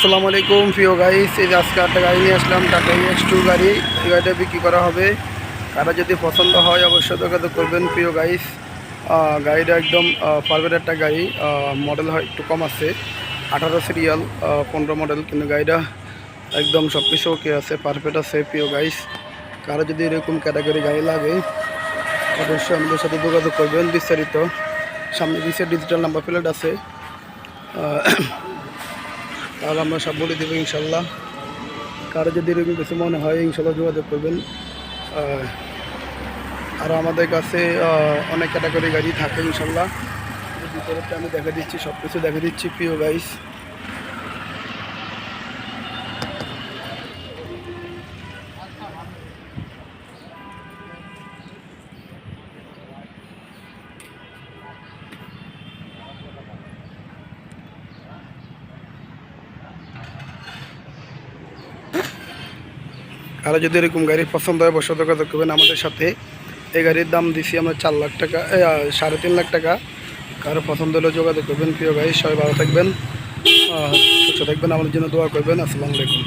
আসসালামু আলাইকুম প্রিয় গাইস, এই যে আজকে একটা গাড়ি নিয়ে আসলাম, টাটা EX2 গাড়ি। এই গাড়িটা বিক্রি করা হবে। কারা যদি পছন্দ হয় অবশ্যই যোগাযোগ করবেন প্রিয় গাইস। গাড়িটা একদম পারফেক্ট একটা গাড়ি। মডেল হয় একটু কম আছে, 18 সিরিয়াল, 15 মডেল, কিন্তু গাড়িটা একদম সব কিছু ওকে আছে, পারফেক্ট আছে প্রিয় গাইস। কারা যদি এরকম ক্যাটাগরি গাড়ি লাগে অবশ্যই আমাদের সাথে যোগাযোগ করবেন। বিস্তারিত সামনে পিছিয়ে ডিজিটাল নাম্বার প্লেট আছে, তাহলে আমরা সব বলে দেবো ইনশাল্লাহ। কারো যদি এরকম কিছু মনে হয় ইনশাল্লাহ যোগাযোগ করবেন। আর আমাদের কাছে অনেক ক্যাটাগরি গাড়ি থাকে ইনশাল্লাহ। ভিতরেরটা আমি দেখা দিচ্ছি, সব কিছু দেখা দিচ্ছি প্রিয় গাইস। কারো যদি এরকম গাড়ি পছন্দ হয় অবশ্যই যোগাযোগ করবেন আমাদের সাথে। এই গাড়ির দাম দিছি আমরা 4 লাখ টাকা, 3.5 লাখ টাকা। কারো পছন্দ হলে যোগাযোগ করবেন প্রিয় গাইস। সবাই ভালো থাকবেন, সুস্থ থাকবেন, আমাদের জন্য দোয়া করবেন। আসসালামু আলাইকুম।